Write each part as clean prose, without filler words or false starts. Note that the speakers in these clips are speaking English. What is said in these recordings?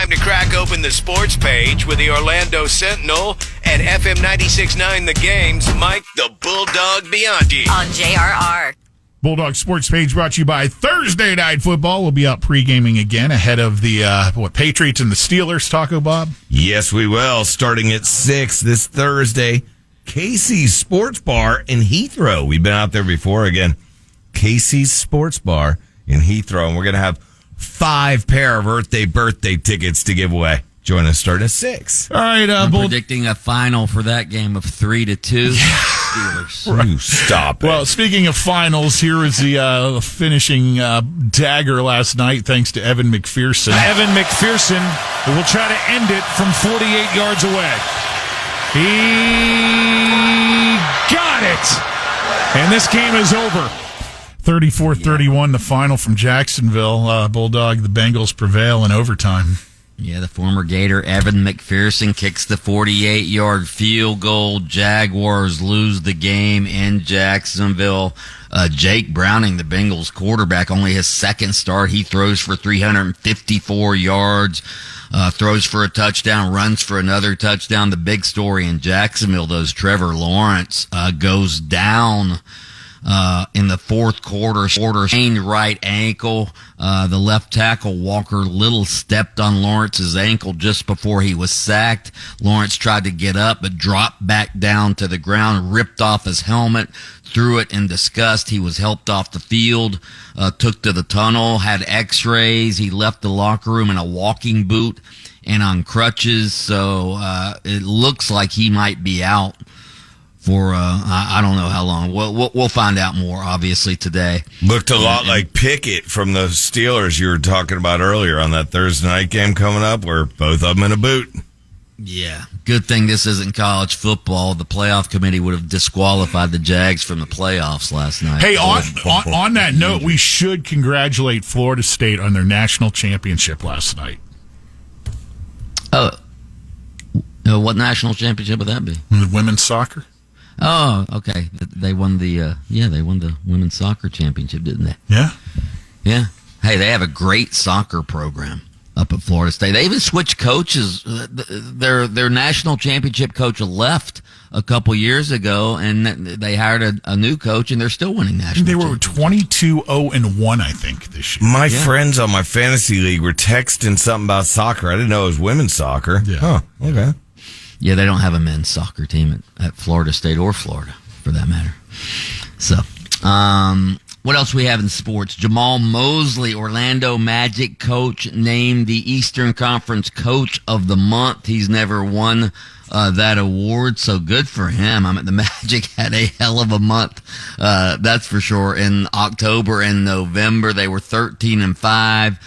time to crack open the sports page with the Orlando Sentinel and FM 96.9 The Game's Mike the Bulldog Bianchi. On JRR. Bulldog Sports Page brought to you by Thursday Night Football. We'll be out pre-gaming again ahead of the Patriots and the Steelers, Taco Bob? Yes, we will. Starting at 6 this Thursday. Casey's Sports Bar in Heathrow. We've been out there before. Again, Casey's Sports Bar in Heathrow. And we're going to have 5 pair of birthday tickets to give away. Join us starting at 6. All right, I'm predicting a final for that game of 3-2. Steelers. Right. Stop it. Well, speaking of finals, here is the finishing dagger last night, thanks to Evan McPherson. Evan McPherson will try to end it from 48 yards away. He got it. And this game is over. 34-31, the final from Jacksonville. Bulldog, the Bengals prevail in overtime. Yeah, the former Gator Evan McPherson kicks the 48-yard field goal. Jaguars lose the game in Jacksonville. Jake Browning, the Bengals quarterback, only his second start. He throws for 354 yards, throws for a touchdown, runs for another touchdown. The big story in Jacksonville, though, is Trevor Lawrence goes down in the fourth quarter, sprained right ankle. The left tackle, Walker Little, stepped on Lawrence's ankle just before he was sacked. Lawrence tried to get up, but dropped back down to the ground, ripped off his helmet, threw it in disgust. He was helped off the field, took to the tunnel, had x-rays. He left the locker room in a walking boot and on crutches. So it looks like he might be out for I don't know how long. We'll find out more, obviously, today. Looked a lot like Pickett from the Steelers you were talking about earlier on that Thursday night game coming up, where both of them in a boot. Yeah, good thing this isn't college football. The playoff committee would have disqualified the Jags from the playoffs last night. Hey, on that note, we should congratulate Florida State on their national championship last night. What national championship would that be? Women's soccer. Oh, okay. They won the women's soccer championship, didn't they? Yeah. Yeah. Hey, they have a great soccer program up at Florida State. They even switched coaches. Their national championship coach left a couple years ago, and they hired a new coach, and they're still winning national. They were 22-0-1, I think, this year. My friends on my fantasy league were texting something about soccer. I didn't know it was women's soccer. Yeah. Huh. Okay. Yeah, they don't have a men's soccer team at Florida State or Florida, for that matter. So, what else we have in sports? Jamal Mosley, Orlando Magic coach, named the Eastern Conference Coach of the Month. He's never won that award, so good for him. I mean, the Magic had a hell of a month, that's for sure. In October and November, they were 13-5.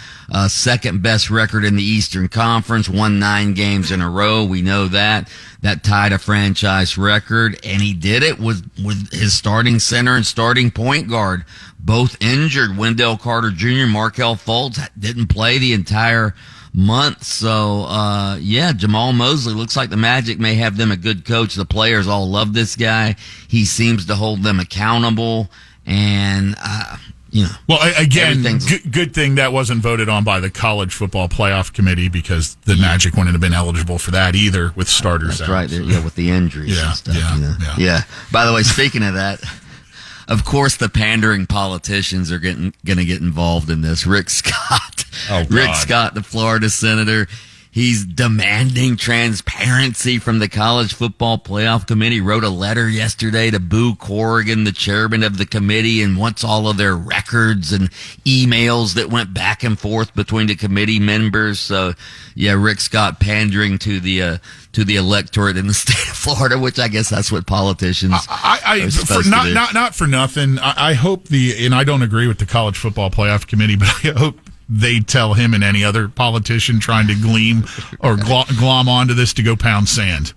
Second best record in the Eastern Conference, won 9 games in a row. We know that. That tied a franchise record, and he did it with his starting center and starting point guard both injured. Wendell Carter Jr., Markelle Fultz didn't play the entire month. So, Jamal Mosley, looks like the Magic may have them a good coach. The players all love this guy. He seems to hold them accountable, and well, again, good thing that wasn't voted on by the College Football Playoff Committee, because the Magic wouldn't have been eligible for that either with starters. That's right. Yeah, with the injuries and stuff. Yeah. By the way, speaking of that, of course, the pandering politicians are going to get involved in this. Rick Scott. Oh, God. Rick Scott, the Florida senator. He's demanding transparency from the College Football Playoff Committee. Wrote a letter yesterday to Boo Corrigan, the chairman of the committee, and wants all of their records and emails that went back and forth between the committee members. So, yeah, Rick Scott pandering to the electorate in the state of Florida, which I guess that's what politicians are supposed to do. Not for nothing. I hope and I don't agree with the College Football Playoff Committee, but I hope they tell him and any other politician trying to gleam or glom onto this to go pound sand.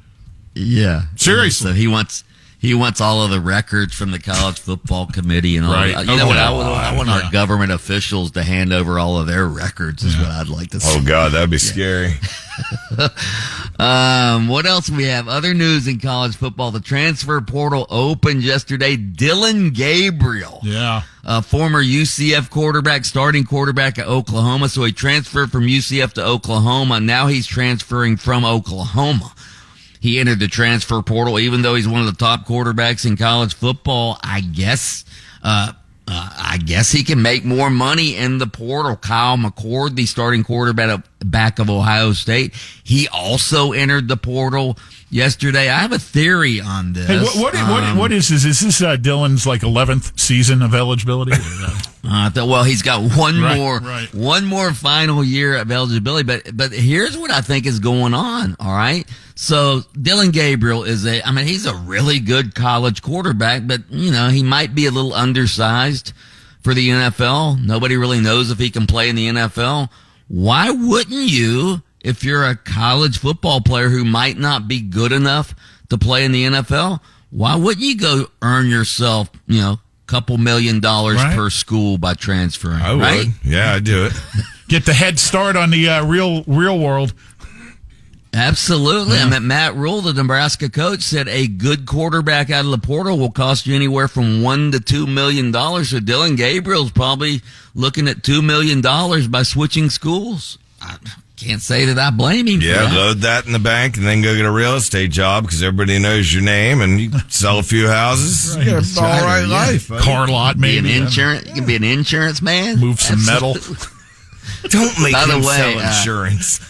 Yeah. Seriously. So he wants all of the records from the College Football Committee and all right. that. You know what? I want our government officials to hand over all of their records is what I'd like to see. Oh, God, that'd be scary. What else we have? Other news in college football. The transfer portal opened yesterday. Dillon Gabriel. Yeah. Former UCF quarterback, starting quarterback at Oklahoma. So he transferred from UCF to Oklahoma. Now he's transferring from Oklahoma. He entered the transfer portal, even though he's one of the top quarterbacks in college football. I guess he can make more money in the portal. Kyle McCord, the starting quarterback of Ohio State, he also entered the portal yesterday. I have a theory on this. Hey, what is this? Is this Dylan's like 11th season of eligibility? Well, he's got one Right. more final year of eligibility. But here's what I think is going on. All right. So Dillon Gabriel he's a really good college quarterback, but he might be a little undersized for the NFL. Nobody really knows if he can play in the NFL. Why wouldn't you, if you're a college football player who might not be good enough to play in the NFL, why wouldn't you go earn yourself, couple $1 million per school by transferring? I would. Right? Yeah, I'd do it. Get the head start on the real world. Absolutely. Yeah. I mean, Matt Rule, the Nebraska coach, said a good quarterback out of the portal will cost you anywhere from $1 to $2 million. So Dillon Gabriel's probably looking at $2 million by switching schools. I can't say that I blame him. Yeah, for that. load that in the bank and then go get a real estate job because everybody knows your name and you sell a few houses. Right. You got That's an all right, right yeah. life. buddy. Car lot, Be an maybe. insurance. You can be an insurance man. Move some metal. Don't make By the him way, sell insurance.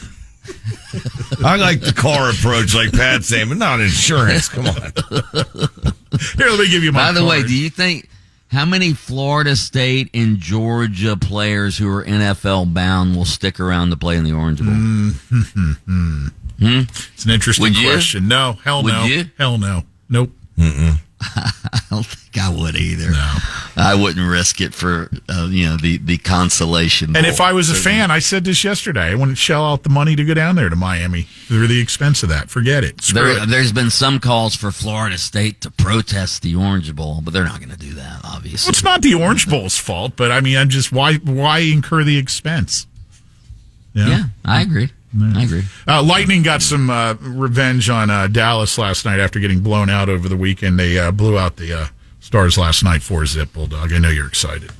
I like the car approach, like Pat's saying, but not insurance. Come on. Here, let me give you my By the way, card. do you think how many Florida State and Georgia players who are NFL bound will stick around to play in the Orange Bowl? It's an interesting Would you? question. No, hell Would no. you? Hell no. Nope. I don't think I would either. No. I wouldn't risk it for the consolation bowl. And if I was a fan, I said this yesterday, I wouldn't shell out the money to go down there to Miami through the expense of that. Forget it. Screw it. There's been some calls for Florida State to protest the Orange Bowl, but they're not going to do that, obviously. Well, it's not the Orange Bowl's fault, but I mean, I'm just why incur the expense? Yeah, I agree. I agree. Lightning got some revenge on Dallas last night after getting blown out over the weekend. They blew out the Stars last night 4-0, Bulldog. I know you're excited.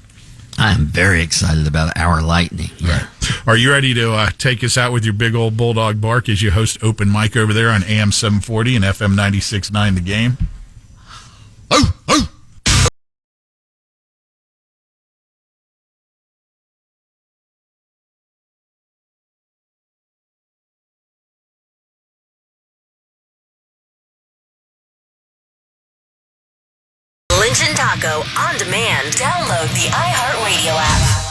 I am very excited about our Lightning. Yeah. Right. Are you ready to take us out with your big old Bulldog bark as you host open mic over there on AM 740 and FM 96.9 The Game? Oh, oh. Lynch and Taco on demand. Download the iHeartRadio app.